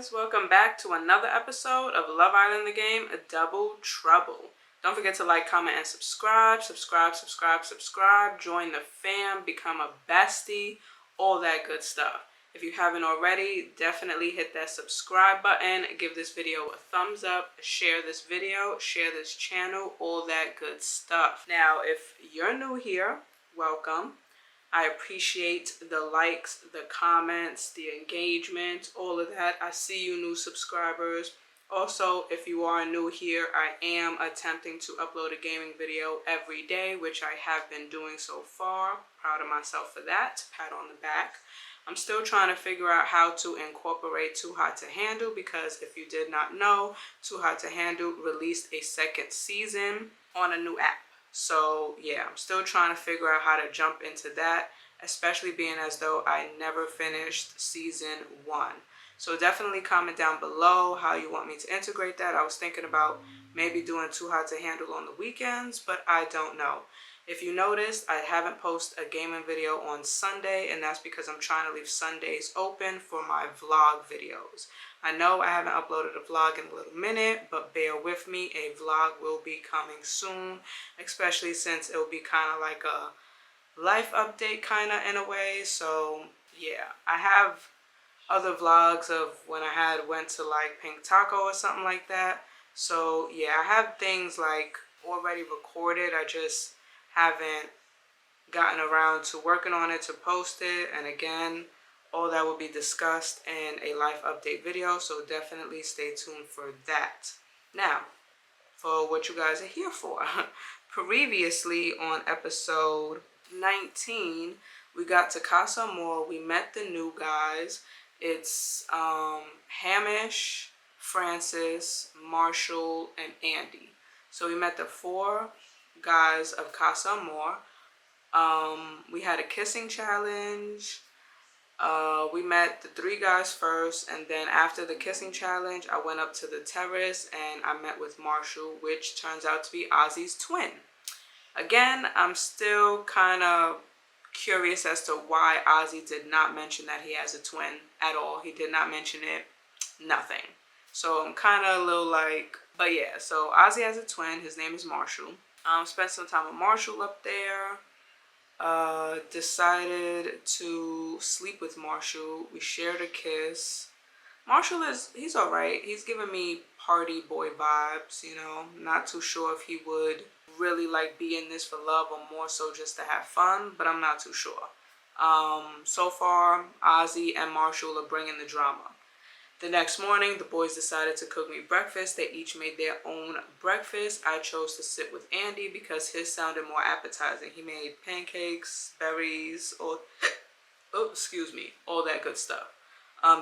guys, welcome back to another episode of Love Island the Game, Double Trouble. Don't forget to like, comment, and subscribe. Join the fam, become a bestie, all that good stuff. If you haven't already, definitely hit that subscribe button, give this video a thumbs up, share this video, share this channel, all that good stuff. Now, if you're new here, welcome. I appreciate the likes, the comments, the engagement, all of that. I see you new subscribers. Also, if you are new here, I am attempting to upload a gaming video every day, which I have been doing so far. Proud of myself for that. Pat on the back. I'm still trying to figure out how to incorporate Too Hot to Handle, because if you did not know, Too Hot to Handle released a second season on a new app. So yeah, I'm still trying to figure out how to jump into that, especially being as though I never finished season 1. So definitely comment down below how you want me to integrate that. I was thinking about maybe doing Too Hot to Handle on the weekends, but I don't know. If you noticed, I haven't posted a gaming video on Sunday, and that's because I'm trying to leave Sundays open for my vlog videos. I know I haven't uploaded a vlog in a little minute, but bear with me. A vlog will be coming soon, especially since it will be kind of like a life update kind of in a way. So yeah, I have other vlogs of when I went to like Pink Taco or something like that. So yeah, I have things like already recorded. I just haven't gotten around to working on it to post it. And again, all that will be discussed in a life update video, so definitely stay tuned for that. Now, for what you guys are here for. Previously on episode 19, we got to Casa Amor. We met the new guys. It's Hamish, Francis, Marshall, and Andy. So we met the 4 guys of Casa Amor. We had a kissing challenge. We met the 3 guys first, and then after the kissing challenge, I went up to the terrace and I met with Marshall, which turns out to be Ozzy's twin. Again, I'm still kind of curious as to why Ozzy did not mention that he has a twin at all. He did not mention it, nothing. So I'm kind of a little like, but yeah, so Ozzy has a twin. His name is Marshall. Spent some time with Marshall up there. Decided to sleep with Marshall. We shared a kiss. Marshall he's alright. He's giving me party boy vibes, you know. Not too sure if he would really like be in this for love or more so just to have fun, but I'm not too sure. So far, Ozzy and Marshall are bringing the drama. The next morning, the boys decided to cook me breakfast. They each made their own breakfast. I chose to sit with Andy because his sounded more appetizing. He made pancakes, berries, all that good stuff.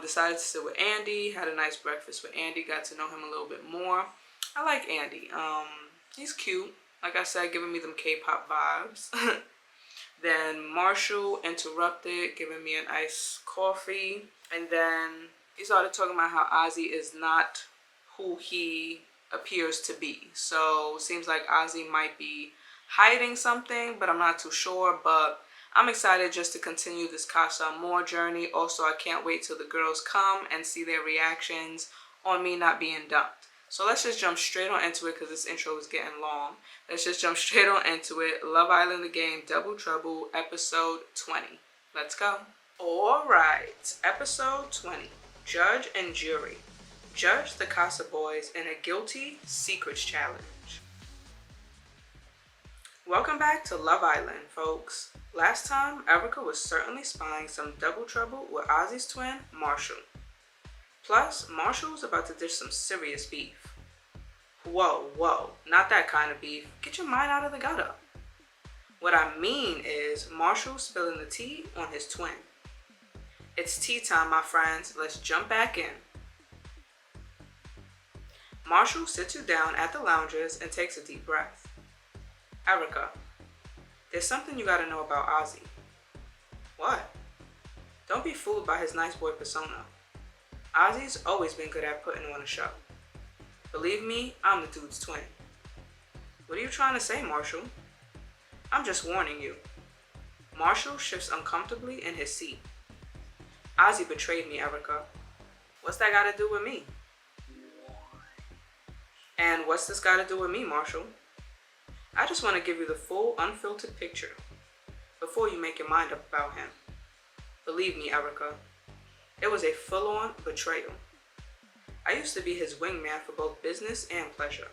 Decided to sit with Andy, had a nice breakfast with Andy, got to know him a little bit more. I like Andy. He's cute. Like I said, giving me them K-pop vibes. Then Marshall interrupted, giving me an iced coffee, and then he started talking about how Ozzy is not who he appears to be. So seems like Ozzy might be hiding something, but I'm not too sure. But I'm excited just to continue this Casa Amor journey. Also, I can't wait till the girls come and see their reactions on me not being dumped. So let's just jump straight on into it because this intro is getting long. Let's just jump straight on into it. Love Island the Game, Double Trouble, episode 20. Let's go. All right, episode 20. Judge and Jury. Judge the Casa Boys in a guilty secrets challenge. Welcome back to Love Island, folks. Last time, Erica was certainly spying some double trouble with Ozzy's twin, Marshall. Plus, Marshall was about to dish some serious beef. Whoa, not that kind of beef. Get your mind out of the gutter. What I mean is Marshall spilling the tea on his twin. It's tea time, my friends. Let's jump back in. Marshall sits you down at the loungers and takes a deep breath. Erica, there's something you gotta know about Ozzy. What? Don't be fooled by his nice boy persona. Ozzy's always been good at putting on a show. Believe me, I'm the dude's twin. What are you trying to say, Marshall? I'm just warning you. Marshall shifts uncomfortably in his seat. Ozzy betrayed me, Erica. What's that got to do with me? And what's this got to do with me, Marshall? I just want to give you the full, unfiltered picture before you make your mind up about him. Believe me, Erica, it was a full-on betrayal. I used to be his wingman for both business and pleasure.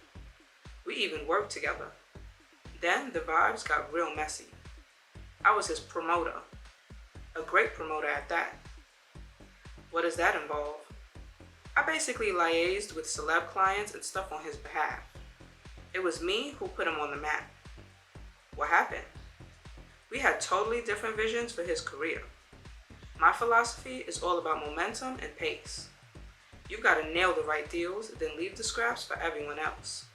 We even worked together. Then the vibes got real messy. I was his promoter, a great promoter at that. What does that involve? I basically liaised with celeb clients and stuff on his behalf. It was me who put him on the map. What happened? We had totally different visions for his career. My philosophy is all about momentum and pace. You've got to nail the right deals, then leave the scraps for everyone else.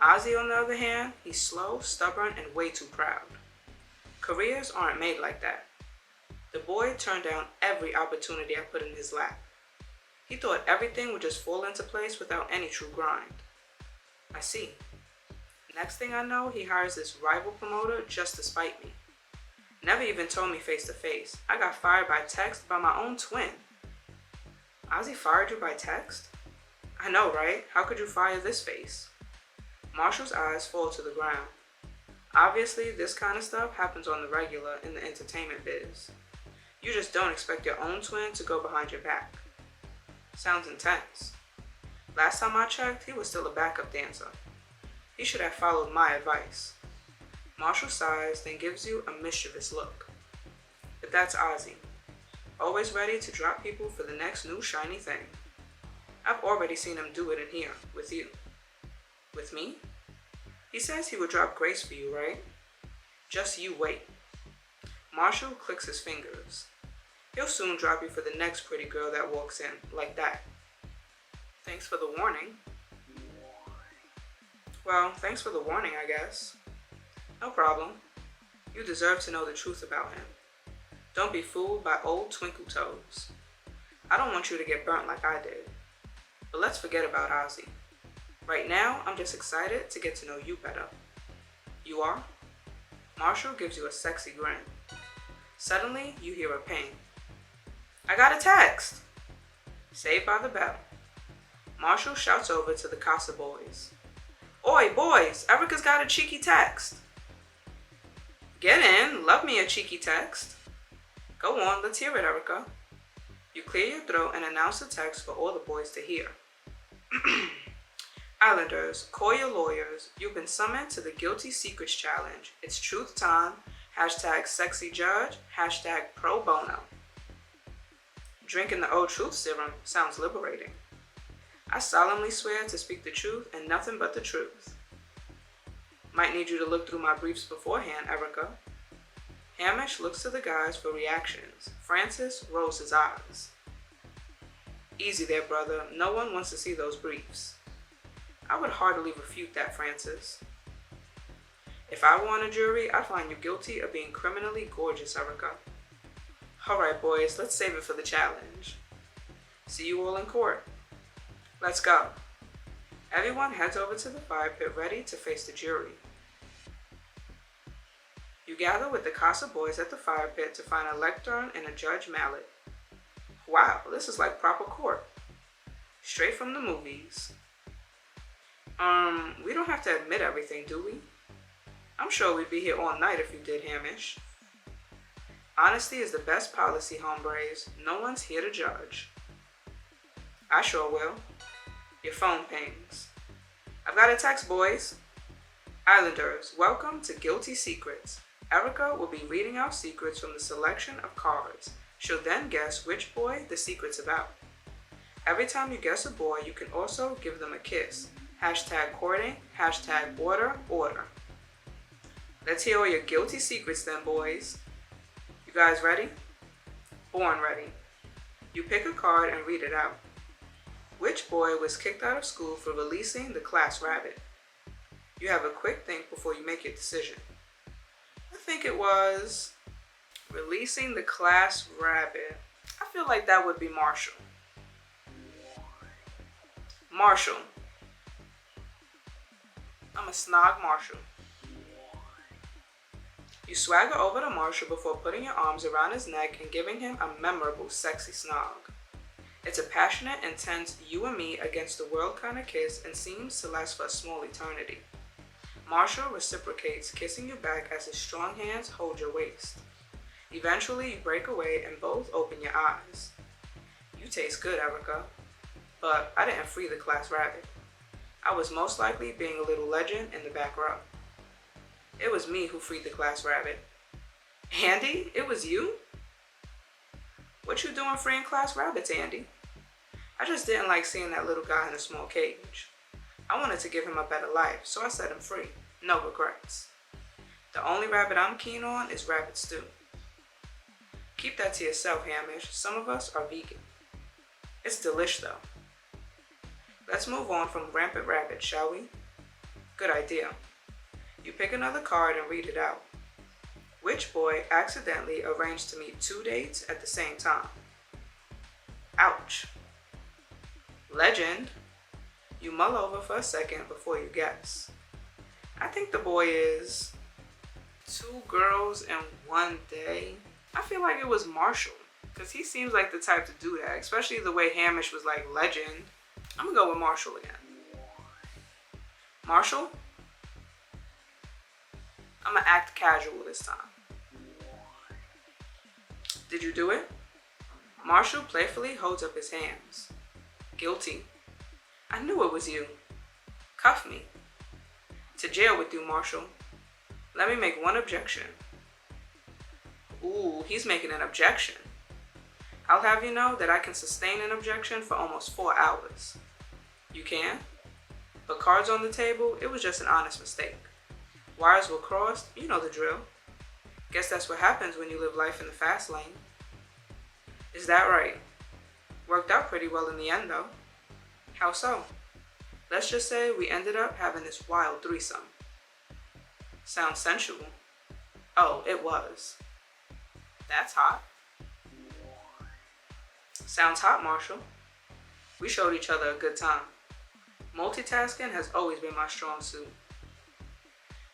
Ozzy, on the other hand, he's slow, stubborn, and way too proud. Careers aren't made like that. The boy turned down every opportunity I put in his lap. He thought everything would just fall into place without any true grind. I see. Next thing I know, he hires this rival promoter just to spite me. Never even told me face to face. I got fired by text by my own twin. Ozzy fired you by text? I know, right? How could you fire this face? Marshall's eyes fall to the ground. Obviously, this kind of stuff happens on the regular in the entertainment biz. You just don't expect your own twin to go behind your back. Sounds intense. Last time I checked, he was still a backup dancer. He should have followed my advice. Marshall sighs, then gives you a mischievous look. But that's Ozzy. Always ready to drop people for the next new shiny thing. I've already seen him do it in here, with you. With me? He says he would drop Grace for you, right? Just you wait. Marshall clicks his fingers. He'll soon drop you for the next pretty girl that walks in, like that. Thanks for the warning. Well, thanks for the warning, I guess. No problem. You deserve to know the truth about him. Don't be fooled by old twinkle toes. I don't want you to get burnt like I did. But let's forget about Ozzy. Right now, I'm just excited to get to know you better. You are? Marshall gives you a sexy grin. Suddenly, you hear a ping. I got a text! Saved by the bell. Marshall shouts over to the Casa boys. Oi, boys, Erica's got a cheeky text. Get in, love me a cheeky text. Go on, let's hear it, Erica. You clear your throat and announce the text for all the boys to hear. Islanders, call your lawyers. You've been summoned to the Guilty Secrets Challenge. It's truth time. Hashtag sexy judge. Hashtag pro bono. Drinking the old truth serum sounds liberating. I solemnly swear to speak the truth and nothing but the truth. Might need you to look through my briefs beforehand, Erica. Hamish looks to the guys for reactions. Francis rolls his eyes. Easy there, brother. No one wants to see those briefs. I would heartily refute that, Francis. If I were on a jury, I'd find you guilty of being criminally gorgeous, Erica. Alright, boys, let's save it for the challenge. See you all in court. Let's go. Everyone heads over to the fire pit ready to face the jury. You gather with the Casa boys at the fire pit to find a lectern and a judge mallet. Wow, this is like proper court. Straight from the movies. We don't have to admit everything, do we? I'm sure we'd be here all night if you did, Hamish. Honesty is the best policy, hombres. No one's here to judge. I sure will. Your phone pings. I've got a text, boys. Islanders, welcome to Guilty Secrets. Erica will be reading out secrets from the selection of cards. She'll then guess which boy the secret's about. Every time you guess a boy, you can also give them a kiss. Hashtag courting, hashtag order, order. Let's hear all your guilty secrets then, boys. You guys ready? Born ready. You pick a card and read it out. Which boy was kicked out of school for releasing the class rabbit? You have a quick think before you make your decision. I think it was releasing the class rabbit. I feel like that would be Marshall. Marshall. I'm a snog Marshall. You swagger over to Marshall before putting your arms around his neck and giving him a memorable sexy snog. It's a passionate, intense you and me against the world kind of kiss and seems to last for a small eternity. Marshall reciprocates, kissing you back as his strong hands hold your waist. Eventually, you break away and both open your eyes. You taste good, Erica. But I didn't free the class rabbit. I was most likely being a little legend in the back row. It was me who freed the class rabbit. Andy, it was you? What you doing freeing class rabbits, Andy? I just didn't like seeing that little guy in a small cage. I wanted to give him a better life, so I set him free. No regrets. The only rabbit I'm keen on is rabbit stew. Keep that to yourself, Hamish. Some of us are vegan. It's delish though. Let's move on from rampant rabbit, shall we? Good idea. You pick another card and read it out. Which boy accidentally arranged to meet 2 dates at the same time? Ouch. Legend. You mull over for a second before you guess. I think the boy is 2 girls in 1 day. I feel like it was Marshall, because he seems like the type to do that, especially the way Hamish was like legend. I'm gonna go with Marshall again. Marshall? I'm gonna act casual this time. Did you do it? Marshall playfully holds up his hands. Guilty. I knew it was you. Cuff me. To jail with you, Marshall. Let me make one objection. Ooh, he's making an objection. I'll have you know that I can sustain an objection for almost 4 hours. You can? But cards on the table, it was just an honest mistake. Wires were crossed, you know the drill. Guess that's what happens when you live life in the fast lane. Is that right? Worked out pretty well in the end though. How so? Let's just say we ended up having this wild threesome. Sounds sensual. Oh, it was. That's hot. Sounds hot, Marshall. We showed each other a good time. Multitasking has always been my strong suit.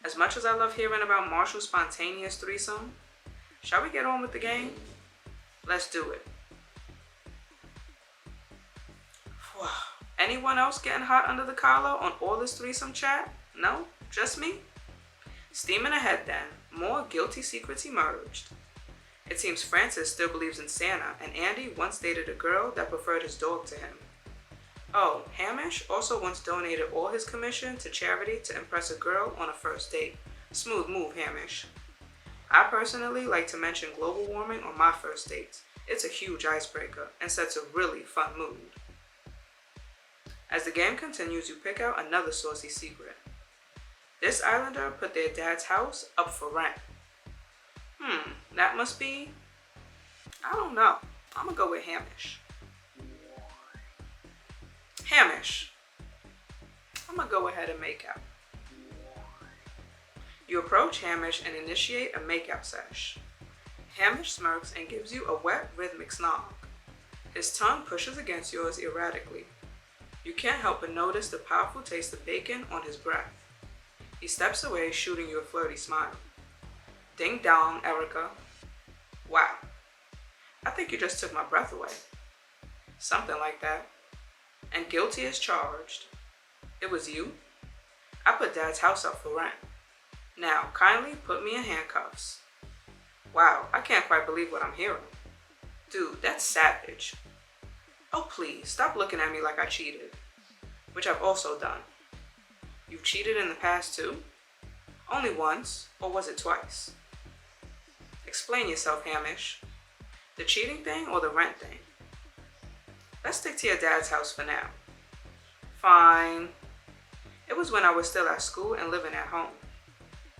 As much as I love hearing about Marshall's spontaneous threesome, shall we get on with the game? Let's do it. Anyone else getting hot under the collar on all this threesome chat? No? Just me? Steaming ahead then, more guilty secrets emerged. It seems Francis still believes in Santa, and Andy once dated a girl that preferred his dog to him. Oh, Hamish also once donated all his commission to charity to impress a girl on a first date. Smooth move, Hamish. I personally like to mention global warming on my first dates. It's a huge icebreaker and sets a really fun mood. As the game continues, you pick out another saucy secret. This islander put their dad's house up for rent. That must be... I don't know. I'm gonna go with Hamish. Hamish. I'm gonna go ahead and make out. You approach Hamish and initiate a makeout sesh. Hamish smirks and gives you a wet, rhythmic snog. His tongue pushes against yours erratically. You can't help but notice the powerful taste of bacon on his breath. He steps away, shooting you a flirty smile. Ding dong, Erica. Wow. I think you just took my breath away. Something like that. And guilty as charged. It was you? I put Dad's house up for rent. Now, kindly put me in handcuffs. Wow, I can't quite believe what I'm hearing. Dude, that's savage. Oh please, stop looking at me like I cheated. Which I've also done. You've cheated in the past too? Only once, or was it twice? Explain yourself, Hamish. The cheating thing or the rent thing? Let's stick to your dad's house for now. Fine. It was when I was still at school and living at home.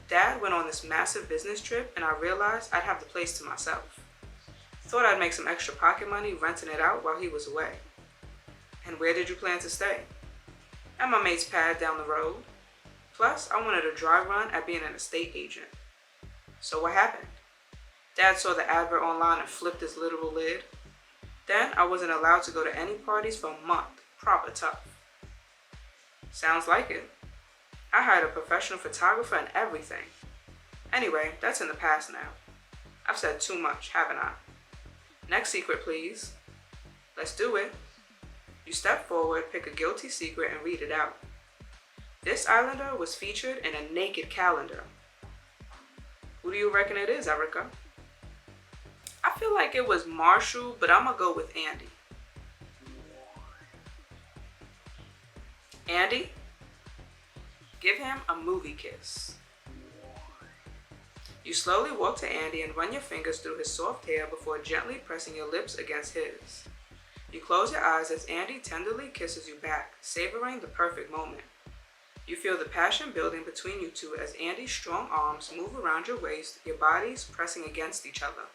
Dad went on this massive business trip and I realized I'd have the place to myself. Thought I'd make some extra pocket money renting it out while he was away. And where did you plan to stay? At my mate's pad down the road. Plus, I wanted a dry run at being an estate agent. So what happened? Dad saw the advert online and flipped his literal lid. Then I wasn't allowed to go to any parties for a month. Proper tough. Sounds like it. I hired a professional photographer and everything. Anyway, that's in the past now. I've said too much, haven't I? Next secret, please. Let's do it. You step forward, pick a guilty secret, and read it out. This islander was featured in a naked calendar. Who do you reckon it is, Erica? I feel like it was Marshall, but I'm gonna go with Andy. Andy, give him a movie kiss. You slowly walk to Andy and run your fingers through his soft hair before gently pressing your lips against his. You close your eyes as Andy tenderly kisses you back, savoring the perfect moment. You feel the passion building between you two as Andy's strong arms move around your waist, your bodies pressing against each other.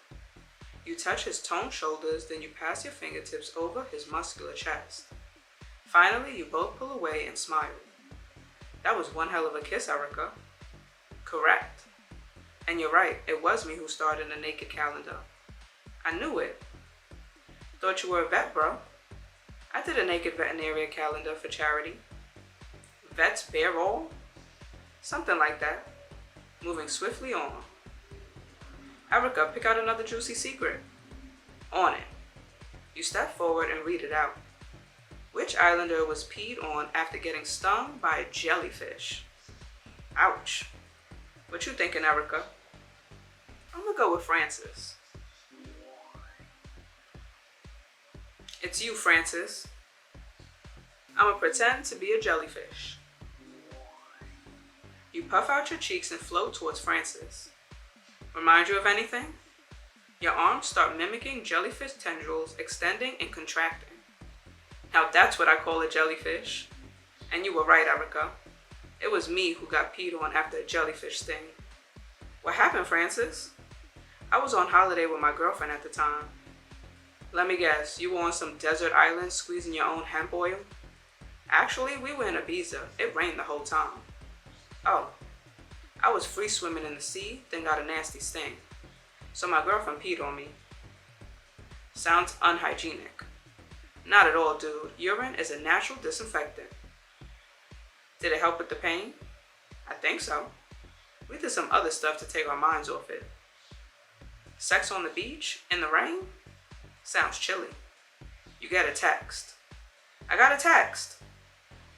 You touch his toned shoulders, then you pass your fingertips over his muscular chest. Finally, you both pull away and smile. That was one hell of a kiss, Erica. Correct. And you're right, it was me who starred in the naked calendar. I knew it. Thought you were a vet, bro. I did a naked veterinarian calendar for charity. Vets bear all? Something like that. Moving swiftly on. Erica, pick out another juicy secret. On it. You step forward and read it out. Which islander was peed on after getting stung by a jellyfish? Ouch. What you thinking, Erica? I'm gonna go with Francis. It's you, Francis. I'm gonna pretend to be a jellyfish. You puff out your cheeks and float towards Francis. Remind you of anything? Your arms start mimicking jellyfish tendrils, extending and contracting. Now that's what I call a jellyfish. And you were right, Erica. It was me who got peed on after a jellyfish sting. What happened, Francis? I was on holiday with my girlfriend at the time. Let me guess, you were on some desert island squeezing your own hemp oil? Actually, we were in Ibiza. It rained the whole time. Oh, I was free swimming in the sea, then got a nasty sting. So my girlfriend peed on me. Sounds unhygienic. Not at all, dude. Urine is a natural disinfectant. Did it help with the pain? I think so. We did some other stuff to take our minds off it. Sex on the beach? In the rain? Sounds chilly. You get a text. I got a text.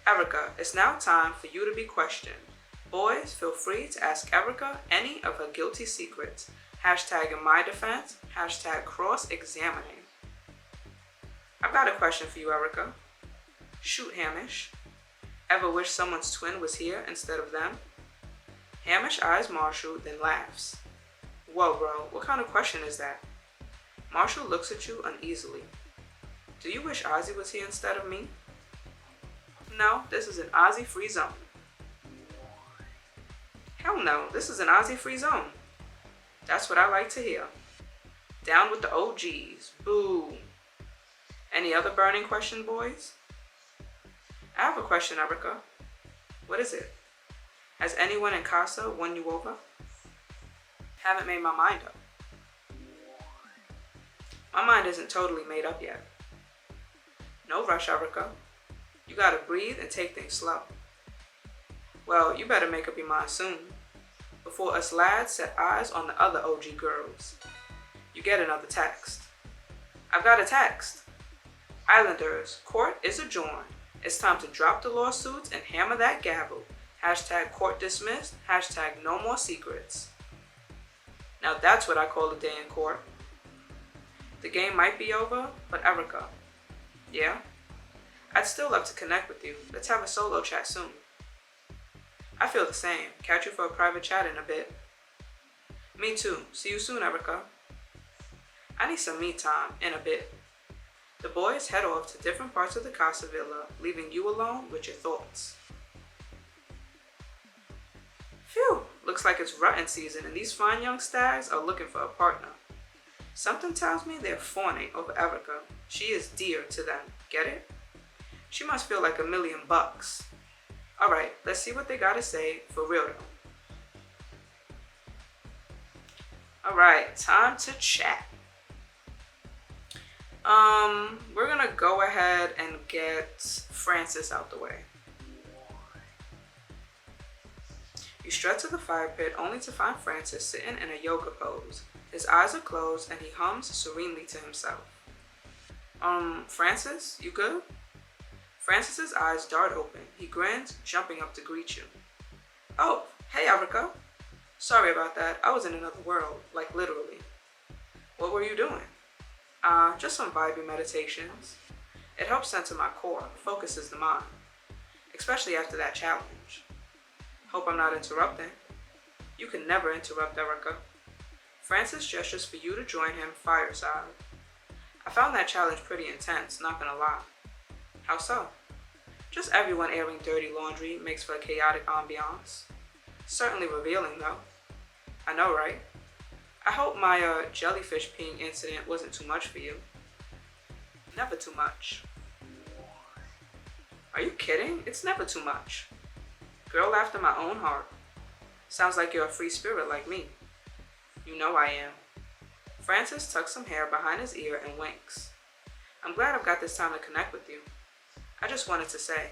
Erica, it's now time for you to be questioned. Boys, feel free to ask Erica any of her guilty secrets. Hashtag in my defense. Hashtag cross-examining. I've got a question for you, Erica. Shoot, Hamish. Ever wish someone's twin was here instead of them? Hamish eyes Marshall, then laughs. Whoa, bro, what kind of question is that? Marshall looks at you uneasily. Do you wish Ozzy was here instead of me? No, this is an Ozzy-free zone. Hell no, this is an Ozzy-free zone. That's what I like to hear. Down with the OGs. Boo. Any other burning question, boys? I have a question, Erica. What is it? Has anyone in Casa won you over? Haven't made my mind up. My mind isn't totally made up yet. No rush, Erica. You gotta breathe and take things slow. Well, you better make up your mind soon, before us lads set eyes on the other OG girls. You get another text. I've got a text. Islanders, court is adjourned. It's time to drop the lawsuits and hammer that gavel. Hashtag court dismissed. Hashtag no more secrets. Now that's what I call a day in court. The game might be over, but Erica. Yeah? I'd still love to connect with you. Let's have a solo chat soon. I feel the same. Catch you for a private chat in a bit. Me too. See you soon, Erica. I need some me time in a bit. The boys head off to different parts of the Casa Villa, leaving you alone with your thoughts. Phew, looks like it's rutting season and these fine young stags are looking for a partner. Something tells me they're fawning over Erica. She is dear to them. Get it? She must feel like $1,000,000. Alright, let's see what they gotta say for real though. Alright, time to chat. We're gonna go ahead and get Francis out the way. You strut to the fire pit only to find Francis sitting in a yoga pose. His eyes are closed and he hums serenely to himself. Francis, you good? Francis's eyes dart open. He grins, jumping up to greet you. Oh, hey, Erica. Sorry about that. I was in another world, like literally. What were you doing? Just some vibey meditations. It helps center my core, focuses the mind, especially after that challenge. Hope I'm not interrupting. You can never interrupt, Erica. Francis gestures for you to join him fireside. I found that challenge pretty intense, not gonna lie. How so? Just everyone airing dirty laundry makes for a chaotic ambiance. Certainly revealing, though. I know, right? I hope my jellyfish peeing incident wasn't too much for you. Never too much. Are you kidding? It's never too much. Girl after my own heart. Sounds like you're a free spirit like me. You know I am. Francis tucks some hair behind his ear and winks. I'm glad I've got this time to connect with you. I just wanted to say,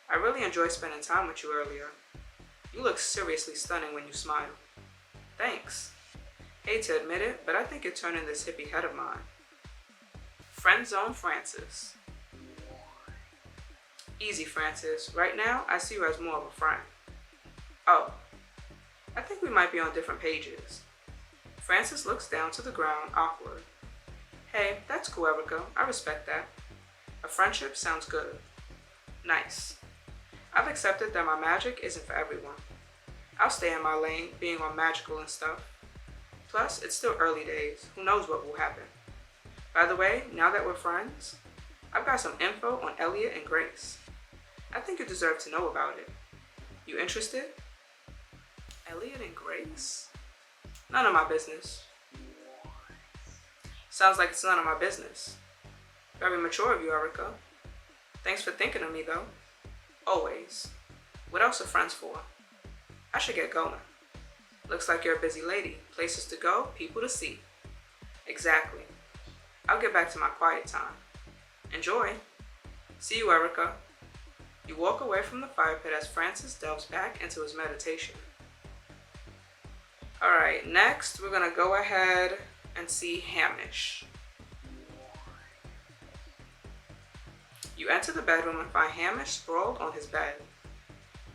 I really enjoyed spending time with you earlier. You look seriously stunning when you smile. Thanks. Hate to admit it, but I think you're turning this hippie head of mine. Friend zone Francis. Easy, Francis. Right now, I see you as more of a friend. Oh, I think we might be on different pages. Francis looks down to the ground, awkward. Hey, that's cool, Erica. I respect that. A friendship sounds good. Nice. I've accepted that my magic isn't for everyone. I'll stay in my lane, being all magical and stuff. Plus, it's still early days. Who knows what will happen? By the way, now that we're friends, I've got some info on Elliot and Grace. I think you deserve to know about it. You interested? Elliot and Grace? None of my business. Sounds like it's none of my business. Very mature of you, Erica. Thanks for thinking of me, though. Always. What else are friends for? I should get going. Looks like you're a busy lady. Places to go, people to see. Exactly. I'll get back to my quiet time. Enjoy. See you, Erica. You walk away from the fire pit as Francis delves back into his meditation. Alright, next we're going to go ahead and see Hamish. You enter the bedroom and find Hamish sprawled on his bed.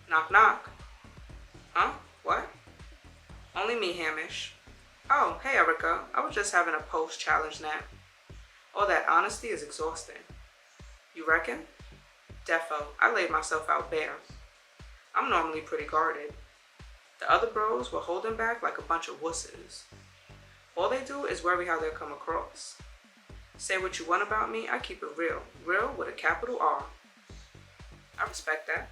Knock, knock. Huh? What? Only me, Hamish. Oh, hey, Erica. I was just having a post-challenge nap. All that honesty is exhausting. You reckon? Defo, I laid myself out bare. I'm normally pretty guarded. The other bros were holding back like a bunch of wusses. All they do is worry how they'll come across. Say what you want about me, I keep it real. Real with a capital R. I respect that.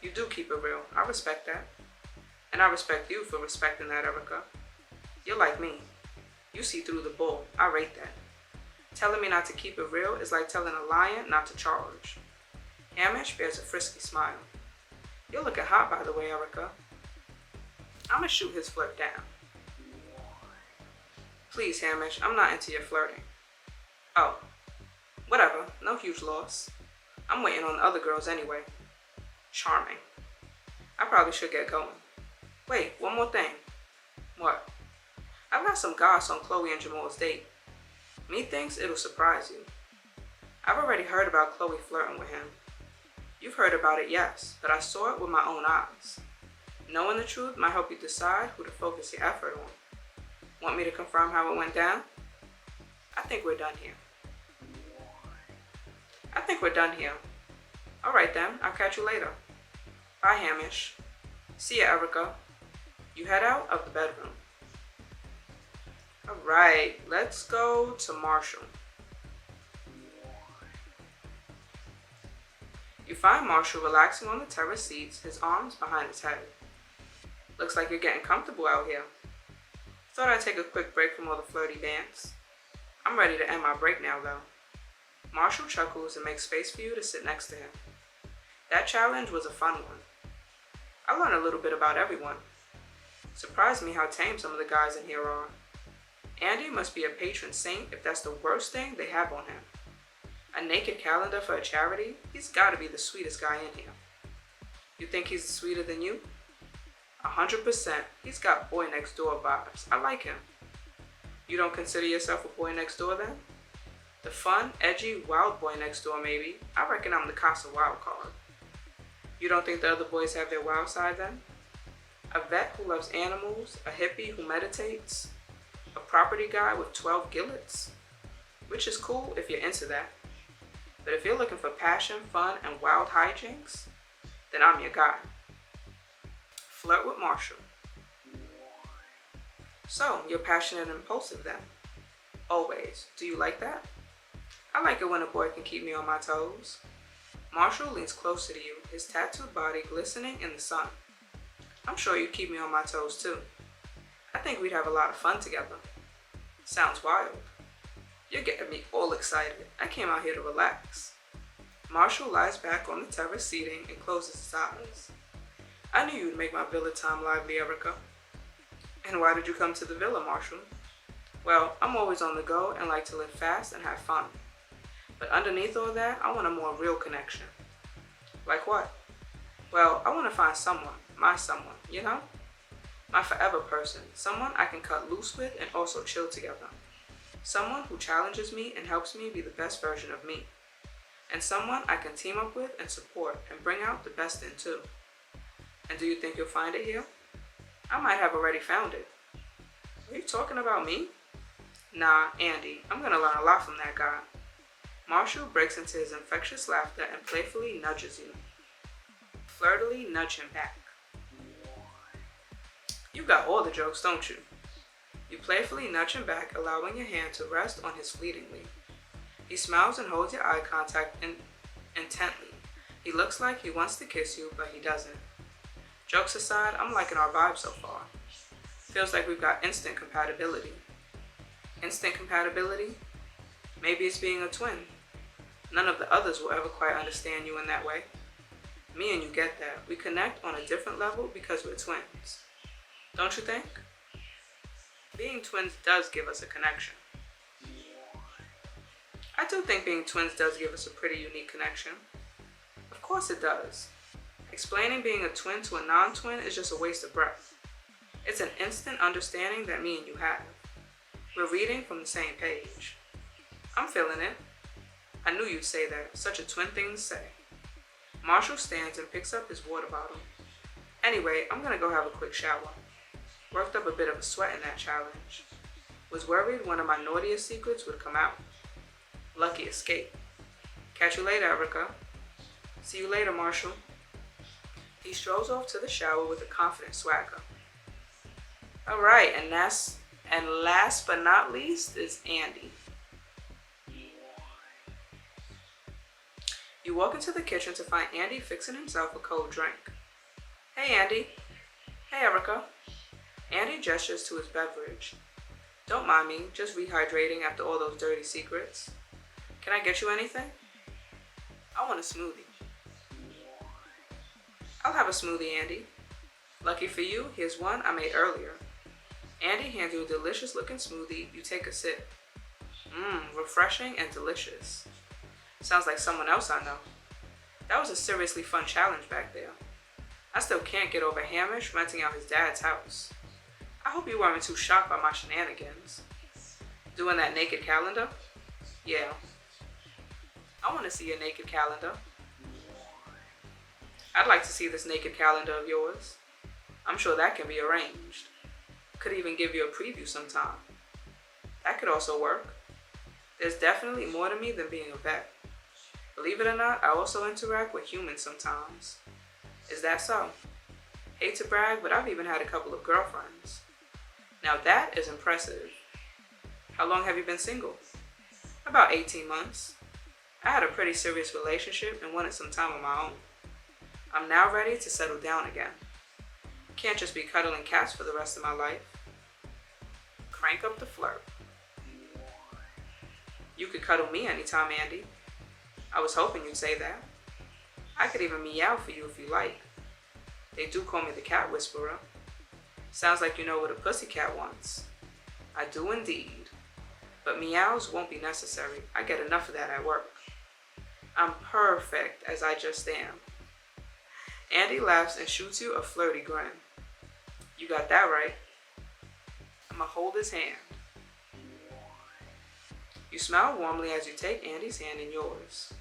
You do keep it real. I respect that. And I respect you for respecting that, Erica. You're like me. You see through the bull. I rate that. Telling me not to keep it real is like telling a lion not to charge. Hamish bears a frisky smile. You're looking hot, by the way, Erica. I'ma shoot his flirt down. Please, Hamish, I'm not into your flirting. Oh, whatever, no huge loss. I'm waiting on the other girls anyway. Charming. I probably should get going. Wait, one more thing. What? I've got some goss on Chloe and Jamal's date. Me thinks it'll surprise you. I've already heard about Chloe flirting with him. You've heard about it, yes, but I saw it with my own eyes. Knowing the truth might help you decide who to focus your effort on. Want me to confirm how it went down? I think we're done here. Alright then, I'll catch you later. Bye, Hamish. See ya, Erica. You head out of the bedroom. Alright, let's go to Marshall. You find Marshall relaxing on the terrace seats, his arms behind his head. Looks like you're getting comfortable out here. Thought I'd take a quick break from all the flirty dance. I'm ready to end my break now, though. Marshall chuckles and makes space for you to sit next to him. That challenge was a fun one. I learned a little bit about everyone. Surprised me how tame some of the guys in here are. Andy must be a patron saint if that's the worst thing they have on him. A naked calendar for a charity? He's gotta be the sweetest guy in here. You think he's sweeter than you? 100%. He's got boy next door vibes. I like him. You don't consider yourself a boy next door then? The fun, edgy, wild boy next door maybe. I reckon I'm the Casa wild card. You don't think the other boys have their wild side then? A vet who loves animals, a hippie who meditates, a property guy with 12 gillets? Which is cool if you're into that. But if you're looking for passion, fun, and wild hijinks, then I'm your guy. Flirt with Marshall. So, you're passionate and impulsive then? Always. Do you like that? I like it when a boy can keep me on my toes. Marshall leans closer to you, his tattooed body glistening in the sun. I'm sure you'd keep me on my toes too. I think we'd have a lot of fun together. Sounds wild. You're getting me all excited. I came out here to relax. Marshall lies back on the terrace seating and closes his eyes. I knew you'd make my villa time lively, Erica. And why did you come to the villa, Marshall? Well, I'm always on the go and like to live fast and have fun. But underneath all that, I want a more real connection. Like what? Well, I want to find someone, my someone, you know? My forever person, someone I can cut loose with and also chill together. Someone who challenges me and helps me be the best version of me. And someone I can team up with and support and bring out the best in too. And do you think you'll find it here? I might have already found it. Are you talking about me? Nah, Andy, I'm gonna learn a lot from that guy. Marshall breaks into his infectious laughter and playfully nudges you. Flirtily nudge him back. You got all the jokes, don't you? You playfully nudge him back, allowing your hand to rest on his fleetingly. He smiles and holds your eye contact intently. He looks like he wants to kiss you, but he doesn't. Jokes aside, I'm liking our vibe so far. Feels like we've got instant compatibility. Instant compatibility? Maybe it's being a twin. None of the others will ever quite understand you in that way. Me and you get that. We connect on a different level because we're twins. Don't you think? Being twins does give us a connection. I do think being twins does give us a pretty unique connection. Of course it does. Explaining being a twin to a non-twin is just a waste of breath. It's an instant understanding that me and you have. We're reading from the same page. I'm feeling it. I knew you'd say that. Such a twin thing to say. Marshall stands and picks up his water bottle. Anyway, I'm gonna go have a quick shower. Worked up a bit of a sweat in that challenge. Was worried one of my naughtiest secrets would come out. Lucky escape. Catch you later, Erica. See you later, Marshall. He strolls off to the shower with a confident swagger. Alright, and last but not least is Andy. You walk into the kitchen to find Andy fixing himself a cold drink. Hey, Andy. Hey, Erica. Andy gestures to his beverage. Don't mind me, just rehydrating after all those dirty secrets. Can I get you anything? I want a smoothie. I'll have a smoothie, Andy. Lucky for you, here's one I made earlier. Andy hands you a delicious looking smoothie. You take a sip. Refreshing and delicious. Sounds like someone else I know. That was a seriously fun challenge back there. I still can't get over Hamish renting out his dad's house. I hope you weren't too shocked by my shenanigans. Doing that naked calendar? Yeah. I want to see your naked calendar. I'd like to see this naked calendar of yours. I'm sure that can be arranged. Could even give you a preview sometime. That could also work. There's definitely more to me than being a vet. Believe it or not, I also interact with humans sometimes. Is that so? Hate to brag, but I've even had a couple of girlfriends. Now that is impressive. How long have you been single? About 18 months. I had a pretty serious relationship and wanted some time on my own. I'm now ready to settle down again. Can't just be cuddling cats for the rest of my life. Crank up the flirt. You could cuddle me anytime, Andy. I was hoping you'd say that. I could even meow for you if you like. They do call me the cat whisperer. Sounds like you know what a pussycat wants. I do indeed. But meows won't be necessary. I get enough of that at work. I'm perfect as I just am. Andy laughs and shoots you a flirty grin. You got that right. I'ma hold his hand. You smile warmly as you take Andy's hand in yours.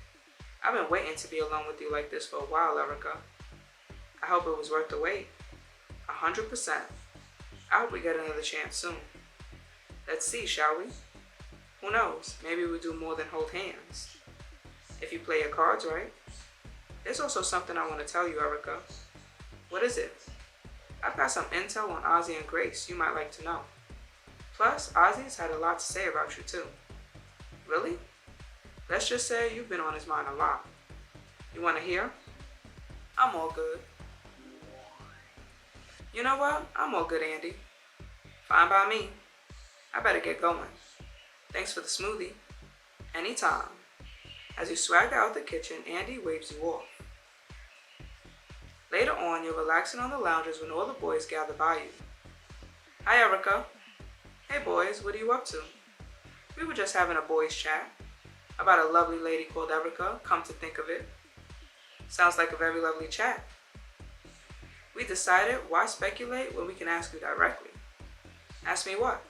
I've been waiting to be alone with you like this for a while, Erica. I hope it was worth the wait. 100%. I hope we get another chance soon. Let's see, shall we? Who knows, maybe we'll do more than hold hands. If you play your cards right. There's also something I want to tell you, Erica. What is it? I've got some intel on Ozzy and Grace you might like to know. Plus, Ozzy's had a lot to say about you too. Really? Let's just say you've been on his mind a lot. You want to hear? I'm all good. You know what? I'm all good, Andy. Fine by me. I better get going. Thanks for the smoothie. Anytime. As you swagger out the kitchen, Andy waves you off. Later on, you're relaxing on the lounges when all the boys gather by you. Hi, Erica. Hey, boys, what are you up to? We were just having a boys' chat about a lovely lady called Erica, come to think of it. Sounds like a very lovely chat. We decided, why speculate when we can ask you directly? Ask me what?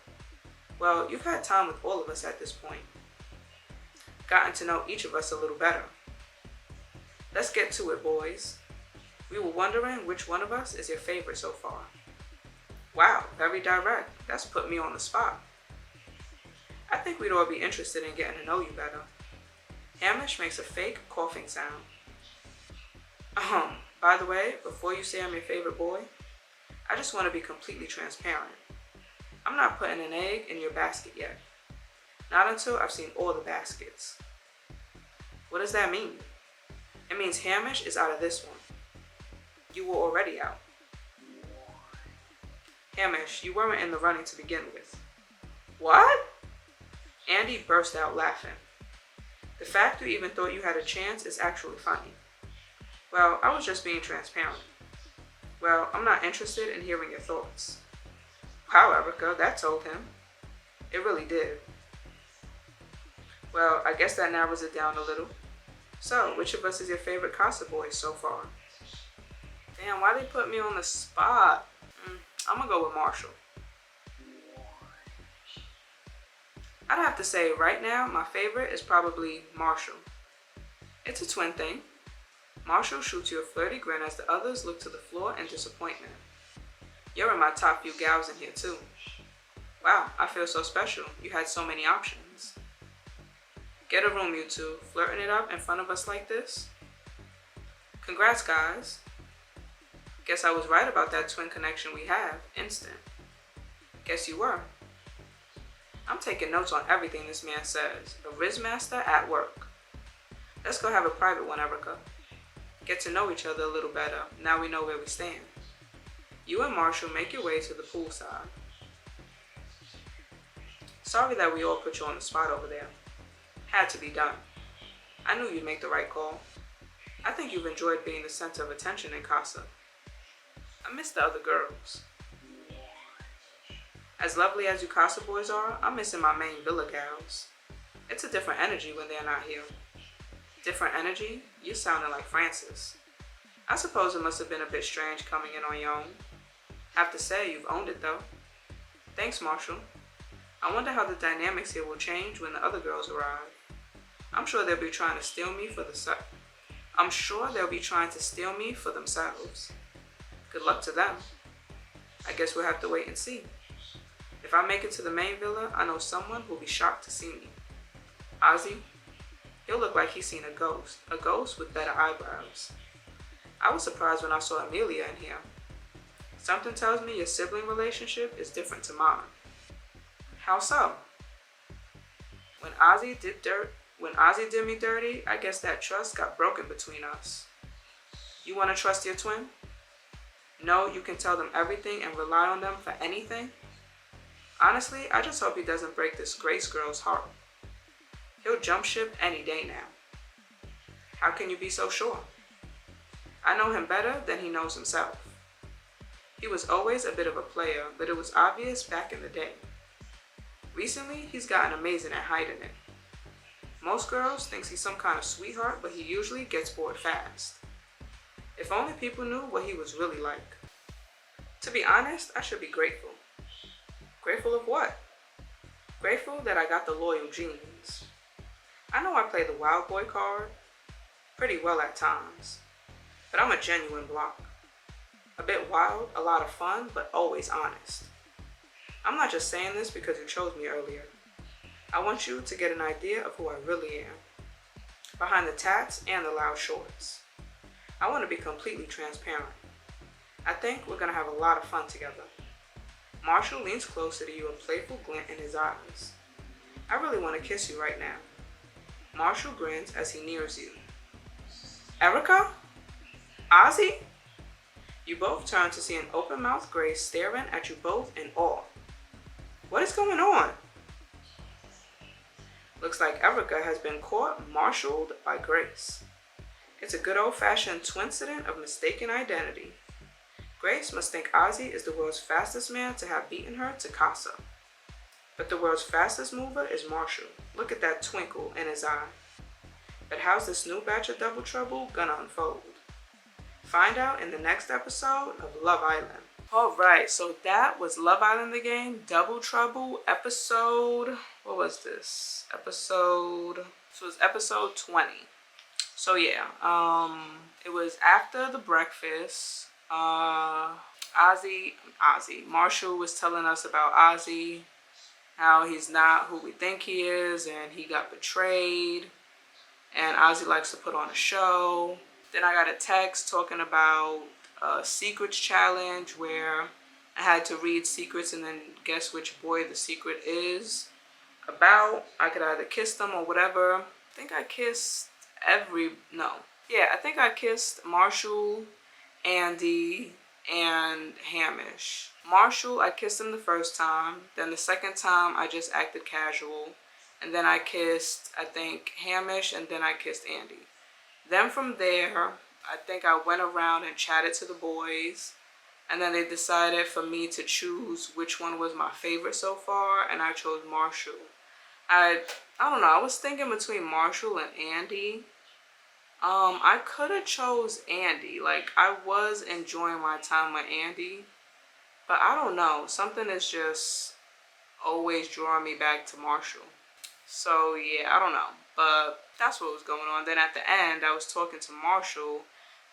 Well, you've had time with all of us at this point. Gotten to know each of us a little better. Let's get to it, boys. We were wondering which one of us is your favorite so far. Wow, very direct. That's put me on the spot. I think we'd all be interested in getting to know you better. Hamish makes a fake coughing sound. By the way, before you say I'm your favorite boy, I just want to be completely transparent. I'm not putting an egg in your basket yet. Not until I've seen all the baskets. What does that mean? It means Hamish is out of this one. You were already out. Hamish, you weren't in the running to begin with. What? Andy burst out laughing. The fact you even thought you had a chance is actually funny. Well, I was just being transparent. Well, I'm not interested in hearing your thoughts. Wow, Erica, that told him. It really did. Well, I guess that narrows it down a little. So, which of us is your favorite Casa boy so far? Damn, why they put me on the spot? I'm gonna go with Marshall. I'd have to say right now, my favorite is probably Marshall. It's a twin thing. Marshall shoots you a flirty grin as the others look to the floor in disappointment. You're in my top few gals in here too. Wow, I feel so special. You had so many options. Get a room, you two. Flirting it up in front of us like this? Congrats, guys. Guess I was right about that twin connection we have. Instant. Guess you were. I'm taking notes on everything this man says. A Riz master at work. Let's go have a private one, Erica. Get to know each other a little better. Now we know where we stand. You and Marshall make your way to the poolside. Sorry that we all put you on the spot over there. Had to be done. I knew you'd make the right call. I think you've enjoyed being the center of attention in Casa. I miss the other girls. As lovely as you Casa boys are, I'm missing my main villa gals. It's a different energy when they're not here. Different energy? You sounding like Francis. I suppose it must have been a bit strange coming in on your own. Have to say, you've owned it though. Thanks, Marshall. I wonder how the dynamics here will change when the other girls arrive. I'm sure they'll be trying to steal me for themselves. Good luck to them. I guess we'll have to wait and see. If I make it to the main villa, I know someone will be shocked to see me. Ozzy? He'll look like he's seen a ghost with better eyebrows. I was surprised when I saw Amelia in here. Something tells me your sibling relationship is different to mine. How so? When Ozzy did me dirty, I guess that trust got broken between us. You want to trust your twin? Know you can tell them everything and rely on them for anything? Honestly, I just hope he doesn't break this Grace girl's heart. He'll jump ship any day now. How can you be so sure? I know him better than he knows himself. He was always a bit of a player, but it was obvious back in the day. Recently, he's gotten amazing at hiding it. Most girls thinks he's some kind of sweetheart, but he usually gets bored fast. If only people knew what he was really like. To be honest, I should be grateful. Grateful of what? Grateful that I got the loyal genes. I know I play the wild boy card pretty well at times, but I'm a genuine block. A bit wild, a lot of fun, but always honest. I'm not just saying this because you chose me earlier. I want you to get an idea of who I really am, behind the tats and the loud shorts. I want to be completely transparent. I think we're going to have a lot of fun together. Marshall leans closer to you, a playful glint in his eyes. I really want to kiss you right now. Marshall grins as he nears you. Erica? Ozzy? You both turn to see an open-mouthed Grace staring at you both in awe. What is going on? Looks like Erica has been court-martialed by Grace. It's a good old-fashioned twincident of mistaken identity. Grace must think Ozzy is the world's fastest man to have beaten her to Casa. But the world's fastest mover is Marshall. Look at that twinkle in his eye. But how's this new batch of Double Trouble gonna unfold? Find out in the next episode of Love Island. Alright, so that was Love Island the game, Double Trouble, episode, what was this? This was episode 20. So yeah, it was after the breakfast. Marshall was telling us about Ozzy, how he's not who we think he is, and he got betrayed, and Ozzy likes to put on a show. Then I got a text talking about a secrets challenge where I had to read secrets and then guess which boy the secret is about. I could either kiss them or whatever. I think I kissed I think I kissed Marshall, Andy, and Hamish. Marshall, I kissed him the first time. Then the second time, I just acted casual. And then I kissed, I think, Hamish, and then I kissed Andy. Then from there, I think I went around and chatted to the boys. And then they decided for me to choose which one was my favorite so far. And I chose Marshall. I don't know. I was thinking between Marshall and Andy. I could have chose Andy. Like, I was enjoying my time with Andy. But I don't know. Something is just always drawing me back to Marshall. So, yeah, I don't know. But that's what was going on. Then at the end, I was talking to Marshall.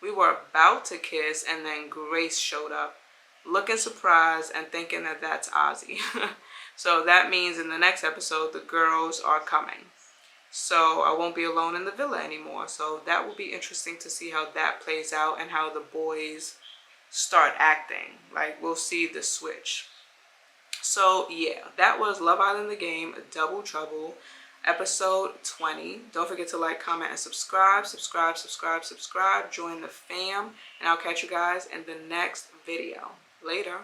We were about to kiss, and then Grace showed up, looking surprised and thinking that that's Ozzy. So that means in the next episode, the girls are coming. So I won't be alone in the villa anymore. So that will be interesting to see how that plays out and how the boys start acting. Like, we'll see the switch. So yeah, that was Love Island the game, Double Trouble, episode 20. Don't forget to like, comment, and subscribe. Join the fam. And I'll catch you guys in the next video. Later.